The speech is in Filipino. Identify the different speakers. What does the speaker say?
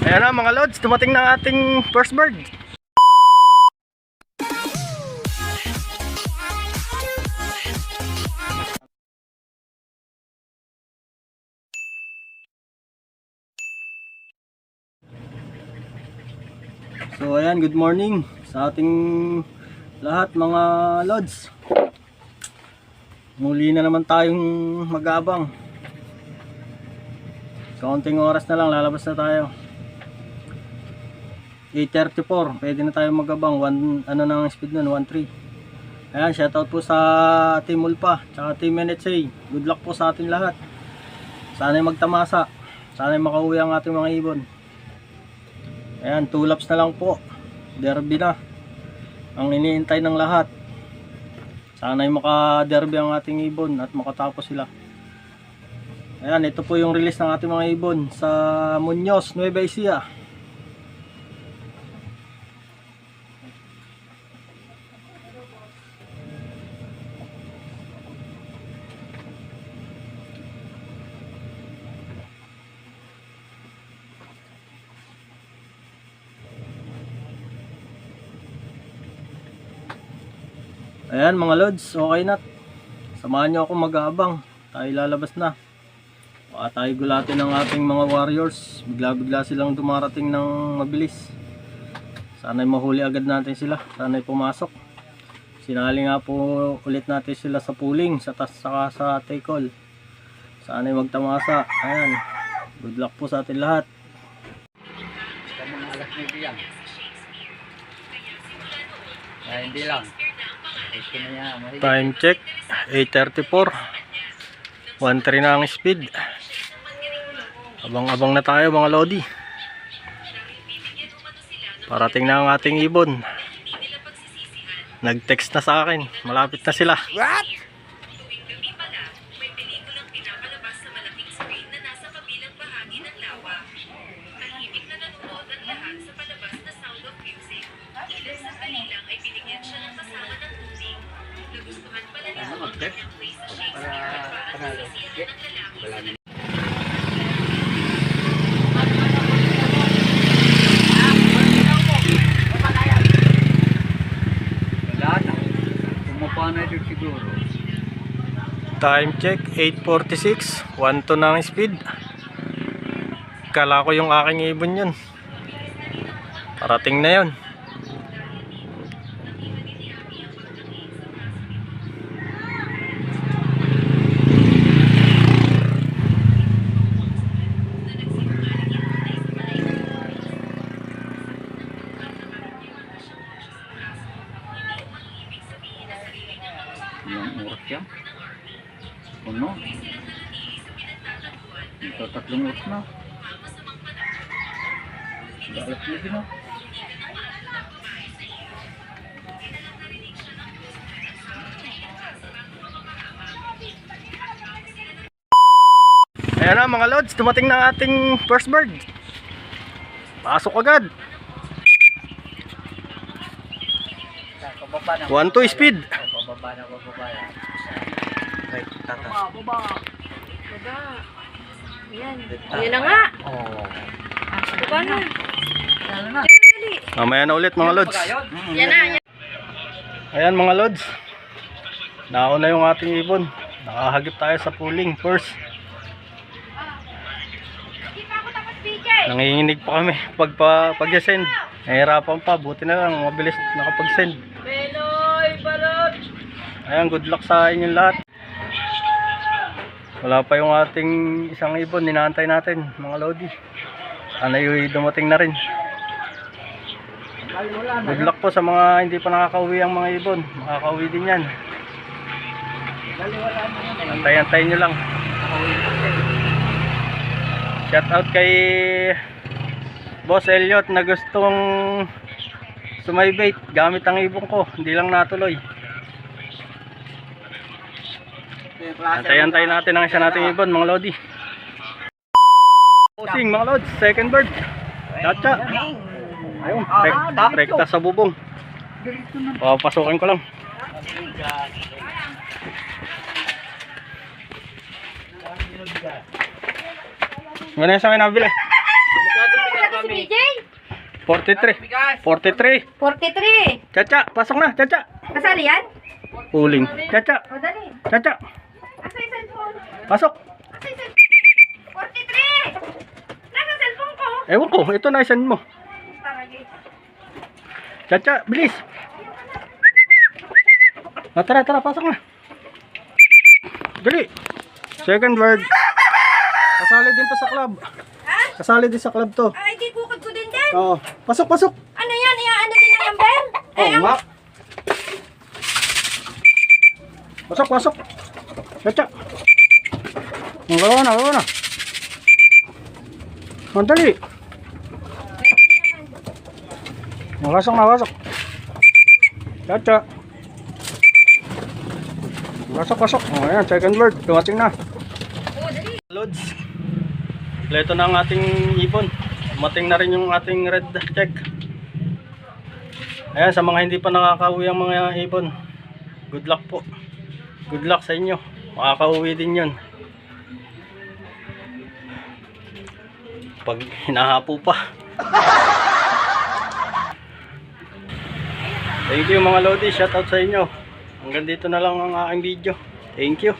Speaker 1: Ayan na mga lods, dumating na ating first bird. So ayan, good morning sa ating lahat mga lods. Muli na naman tayong mag-aabang. Kaunting oras na lang, lalabas na tayo. 8:34, pwede na tayo mag-abang. Ano nang speed nun? 1.3. Ayan, shoutout po sa Team Ulpa tsaka Team NHA. Good luck po sa ating lahat. Sana'y magtamasa, sana'y makauwi ang ating mga ibon. Ayan, 2 laps na lang po, derby na ang iniintay ng lahat. Sana'y maka-derby ang ating ibon at makatapos sila. Ayan, ito po yung release ng ating mga ibon sa Muñoz, Nueva Ecija. Ayan mga lods, okay na. Samahan nyo ako mag-aabang. Tayo lalabas na. Baka tayo gulatin ng ating mga warriors. Bigla-bigla silang dumarating ng mabilis. Sana'y mahuli agad natin sila. Sana'y pumasok. Sinali nga po ulit natin sila sa pooling, sa tas saka sa take all. Sana'y magtamasa. Ayan. Good luck po sa atin lahat.
Speaker 2: Alas 9 yan. Ay, hindi lang.
Speaker 1: Time check 8:34. 1.3 na ang speed. Abang-abang na tayo mga lodi. Parating na ang ating ibon. Nag-text na sa akin, malapit na sila.
Speaker 2: What?
Speaker 1: Time check 8:46. 1.2 na ang speed. Kala ko yung aking ibon yun. Parating na yun.
Speaker 2: Yung oras yan. Puno. Ito 3 oras na. Alas 9 na.
Speaker 1: Ayan na mga lods, dumating na ating first bird. Pasok agad. 1.2 speed.
Speaker 2: Bababa na. Right, tata.
Speaker 3: Baba. Yan. Yan na nga.
Speaker 2: Oh.
Speaker 3: Baba na.
Speaker 1: Mamaya na ulit mga lods.
Speaker 3: Yan na. Yan.
Speaker 1: Ayan mga lods. Nauna yung ating ibon. Nakahagip tayo sa pooling first. Nanginginig pa kami pag-send. Nahihirapan pa, buti na lang mabilis nakapag-send. Ayan, good luck sa inyong lahat. Wala pa yung ating isang ibon, ninaantay natin mga lodi. Sana yung dumating na rin. Good luck po sa mga hindi pa nakakauwi ang mga ibon. Makakauwi din yan. Antay-antayin nyo lang. Shout out kay Boss Elliot na gustong sumaybait gamit ang ibon ko, hindi lang natuloy. Antay-antay natin ang isa nating ibon mga lodi. Posing mga lods, second bird. Chacha. Ayun, rekta sa bubong. Papasukin ko lang. Gano'n yung sa akin nabili?
Speaker 3: si BJ?
Speaker 1: 43. 43.
Speaker 3: 43.
Speaker 1: Chacha, pasok na, Chacha.
Speaker 3: Kasali yan?
Speaker 1: Uling. Chacha,
Speaker 3: O, dali.
Speaker 1: Chacha.
Speaker 3: Asa yung cellphone?
Speaker 1: Pasok.
Speaker 3: Asa yung cellphone? 43! Nasa cellphone ko.
Speaker 1: Ewan ko, ito na isend mo.
Speaker 3: Taragay.
Speaker 1: Chacha, bilis. Tara, pasok na. Dali. Second word. Kasali din to sa club.
Speaker 3: Ha?
Speaker 1: Kasali din sa club to.
Speaker 3: Ay, di bukod ko din din.
Speaker 1: Oo. Pasok.
Speaker 3: Ano yan? Iaano din ang number?
Speaker 1: Oo nga. Pasok. Chacha. Gawa na. Mandali. Pasok. Chacha. Pasok. O, ayan, second word. Dumating na.
Speaker 3: Oo, dali.
Speaker 1: Loads. Ito na ang ating ibon. Dumating na rin yung ating red check. Ayan, sa mga hindi pa nakakauwi ang mga ibon, good luck po. Good luck sa inyo. Makakauwi din yun. Pag hinahapo pa. Thank you mga Lodi. Shout out sa inyo. Hanggang dito na lang ang aking video. Thank you.